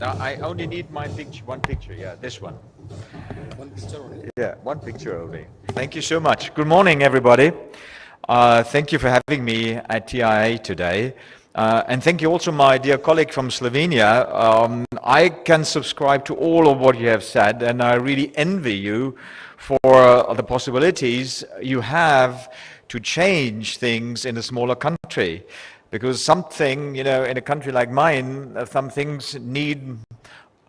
I only need my picture, one picture, yeah, this one. One picture only. Yeah, one picture only. Thank you so much. Good morning, everybody. Thank you for having me at TIA today. And thank you also, my dear colleague from Slovenia. I can subscribe to all of what you have said, and I really envy you for the possibilities you have to change things in a smaller country. Because something, in a country like mine, some things need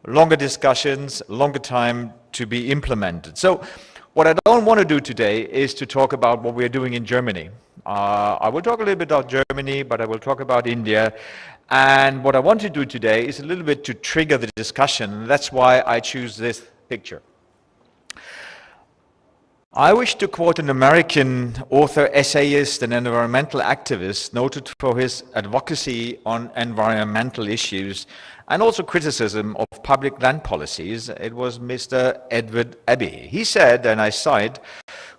longer discussions, longer time to be implemented. So what I don't want to do today is to talk about what we're doing in Germany. I will talk a little bit about Germany, but I will talk about India. And what I want to do today is a little bit to trigger the discussion. That's why I choose this picture. I wish to quote an American author, essayist, and environmental activist noted for his advocacy on environmental issues and also criticism of public land policies. It was Mr. Edward Abbey. He said, and I cite,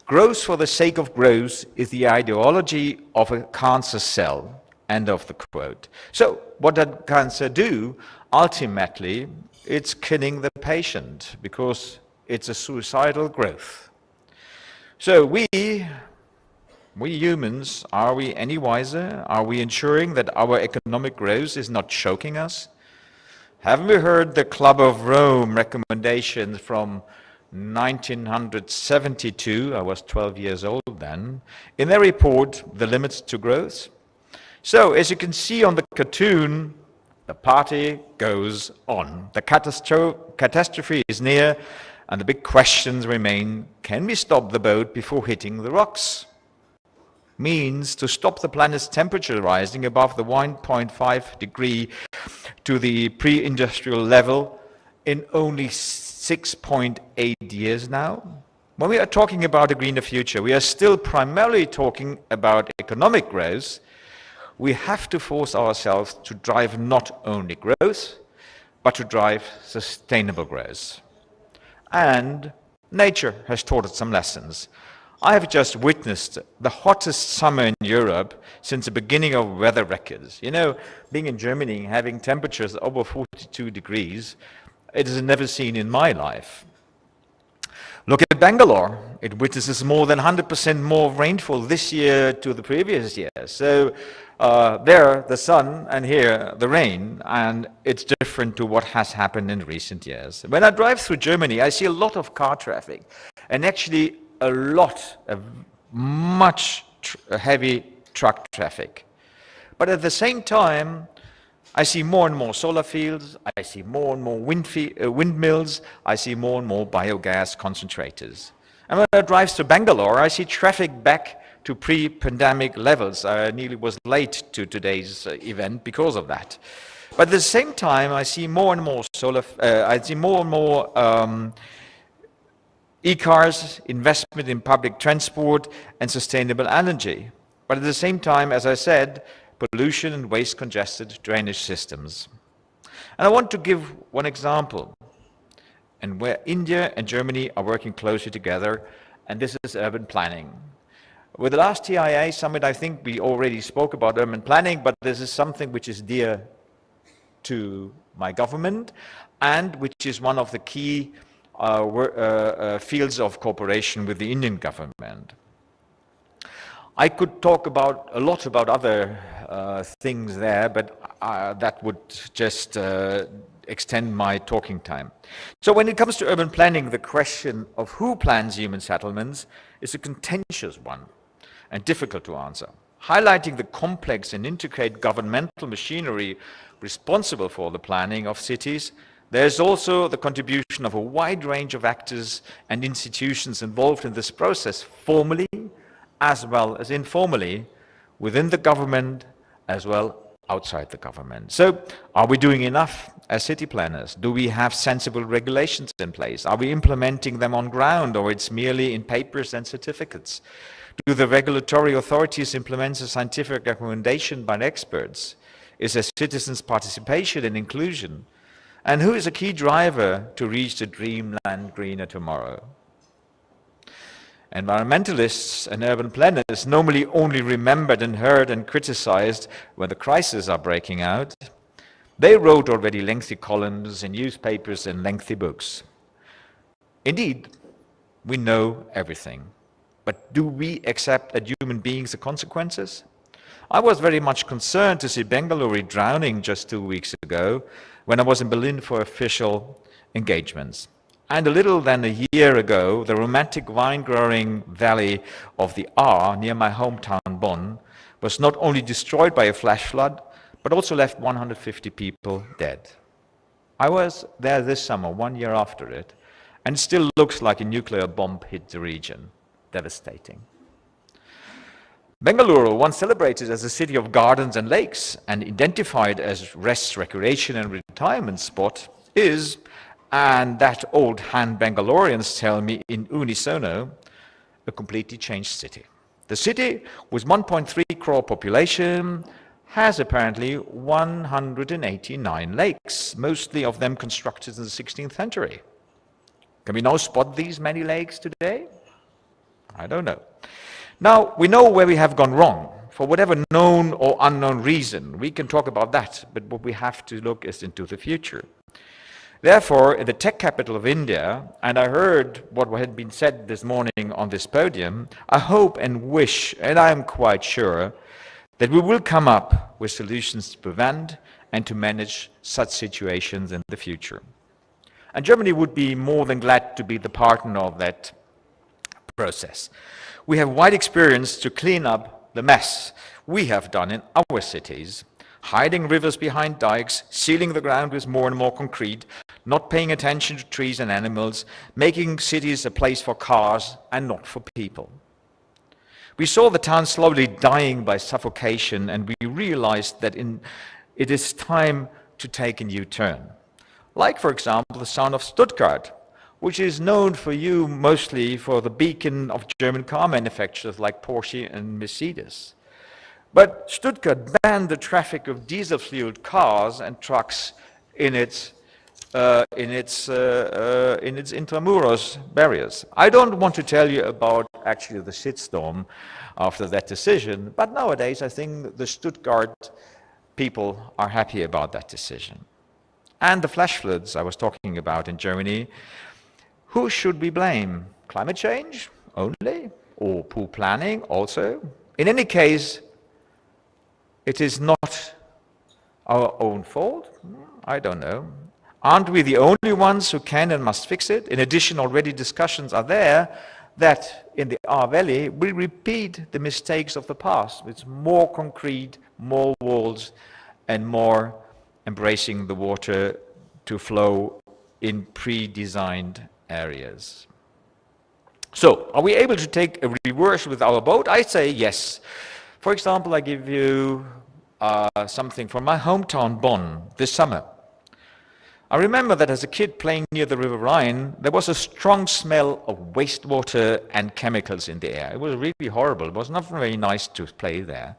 "Growth for the sake of growth is the ideology of a cancer cell." End of the quote. So what does cancer do? Ultimately, it's killing the patient because it's a suicidal growth. So we humans, are we any wiser? Are we ensuring that our economic growth is not choking us? Haven't we heard the Club of Rome recommendations from 1972? I was 12 years old then. In their report, The Limits to Growth. So as you can see on the cartoon, the party goes on. The catastrophe is near. And the big questions remain, can we stop the boat before hitting the rocks? Means to stop the planet's temperature rising above the 1.5 degree to the pre-industrial level in only 6.8 years now. When we are talking about a greener future, we are still primarily talking about economic growth. We have to force ourselves to drive not only growth, but to drive sustainable growth. And nature has taught us some lessons. I have just witnessed the hottest summer in Europe since the beginning of weather records. Being in Germany, having temperatures over 42 degrees, it is never seen in my life. Look at Bangalore. It witnesses more than 100% more rainfall this year to the previous year. So there, the sun, and here, the rain, and it's different to what has happened in recent years. When I drive through Germany, I see a lot of car traffic, and actually a lot of much heavy truck traffic. But at the same time, I see more and more solar fields, I see more and more windmills, I see more and more biogas concentrators. And when I drive through Bangalore, I see traffic back to pre-pandemic levels. I nearly was late to today's event because of that. But at the same time, I see more and more e-cars, investment in public transport, and sustainable energy. But at the same time, as I said, pollution and waste-congested drainage systems. And I want to give one example, and where India and Germany are working closely together, and this is urban planning. With the last TIA summit, I think we already spoke about urban planning, but this is something which is dear to my government and which is one of the key fields of cooperation with the Indian government. I could talk a lot about other things there, but that would just extend my talking time. So when it comes to urban planning, the question of who plans human settlements is a contentious one and difficult to answer. Highlighting the complex and intricate governmental machinery responsible for the planning of cities, there is also the contribution of a wide range of actors and institutions involved in this process, formally as well as informally, within the government as well outside the government. So, are we doing enough as city planners? Do we have sensible regulations in place? Are we implementing them on ground, or it's merely in papers and certificates? Do the regulatory authorities implement the scientific recommendation by experts? Is there citizens' participation and inclusion? And who is a key driver to reach the dreamland greener tomorrow? Environmentalists and urban planners normally only remembered and heard and criticized when the crises are breaking out. They wrote already lengthy columns in newspapers and lengthy books. Indeed, we know everything. But do we accept as human beings the consequences? I was very much concerned to see Bangalore drowning just 2 weeks ago when I was in Berlin for official engagements. And a little than a year ago, the romantic wine-growing valley of the Ahr near my hometown Bonn was not only destroyed by a flash flood, but also left 150 people dead. I was there this summer, 1 year after it, and it still looks like a nuclear bomb hit the region. Devastating. Bengaluru, once celebrated as a city of gardens and lakes and identified as rest, recreation and retirement spot, is, and that old hand Bangaloreans tell me in unisono, a completely changed city. The city, with 1.3 crore population, has apparently 189 lakes, mostly of them constructed in the 16th century. Can we now spot these many lakes today? I don't know. Now, we know where we have gone wrong, for whatever known or unknown reason. We can talk about that, but what we have to look is into the future. Therefore, in the tech capital of India, and I heard what had been said this morning on this podium, I hope and wish, and I am quite sure, that we will come up with solutions to prevent and to manage such situations in the future. And Germany would be more than glad to be the partner of that process. We have wide experience to clean up the mess we have done in our cities, hiding rivers behind dikes, sealing the ground with more and more concrete, not paying attention to trees and animals, making cities a place for cars and not for people. We saw the town slowly dying by suffocation, and we realized that it is time to take a new turn. Like, for example, the sound of Stuttgart, which is known for you mostly for the beacon of German car manufacturers like Porsche and Mercedes. But Stuttgart banned the traffic of diesel-fueled cars and trucks in its intramuros barriers. I don't want to tell you about actually the shitstorm after that decision, but nowadays I think the Stuttgart people are happy about that decision. And the flash floods I was talking about in Germany, who should we blame? Climate change only? Or poor planning also? In any case, it is not our own fault? I don't know. Aren't we the only ones who can and must fix it? In addition, already discussions are there that in the Ahr Valley, we repeat the mistakes of the past with more concrete, more walls, and more embracing the water to flow in pre-designed areas. So, are we able to take a reverse with our boat? I say yes. For example, I give you something from my hometown Bonn this summer. I remember that as a kid playing near the River Rhine, there was a strong smell of wastewater and chemicals in the air. It was really horrible. It was not very nice to play there.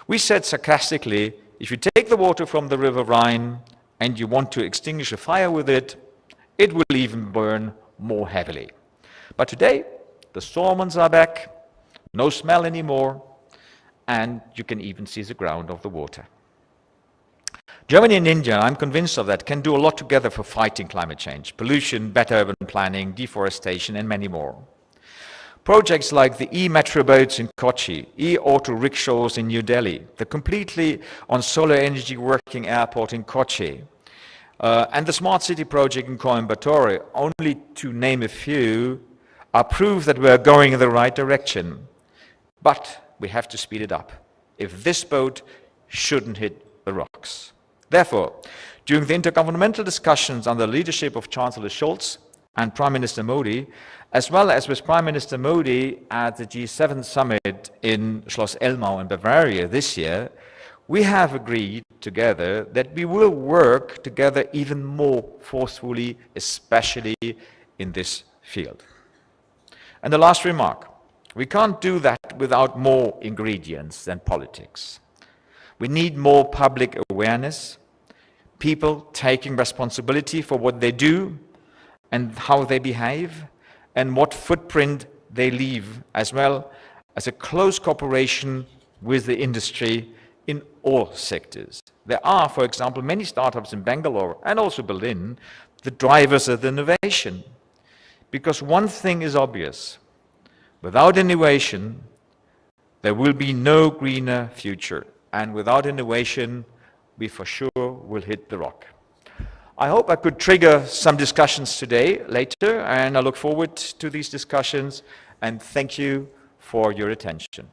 We said sarcastically, if you take the water from the River Rhine and you want to extinguish a fire with it, it will even burn more heavily. But today, the salmons are back, no smell anymore, and you can even see the ground of the water. Germany and India, I'm convinced of that, can do a lot together for fighting climate change, pollution, better urban planning, deforestation, and many more. Projects like the e-metro boats in Kochi, e-auto rickshaws in New Delhi, the completely on solar energy working airport in Kochi, and the smart city project in Coimbatore, only to name a few, are proof that we are going in the right direction. But we have to speed it up if this boat shouldn't hit the rocks. Therefore, during the intergovernmental discussions under the leadership of Chancellor Scholz and Prime Minister Modi, as well as with Prime Minister Modi at the G7 summit in Schloss Elmau in Bavaria this year, we have agreed together that we will work together even more forcefully, especially in this field. And the last remark, we can't do that without more ingredients than politics. We need more public awareness, people taking responsibility for what they do and how they behave, and what footprint they leave, as well as a close cooperation with the industry in all sectors. There are, for example, many startups in Bangalore and also Berlin, the drivers of innovation. Because one thing is obvious, without innovation, there will be no greener future. And without innovation, we for sure will hit the rock. I hope I could trigger some discussions today, later, and I look forward to these discussions, and thank you for your attention.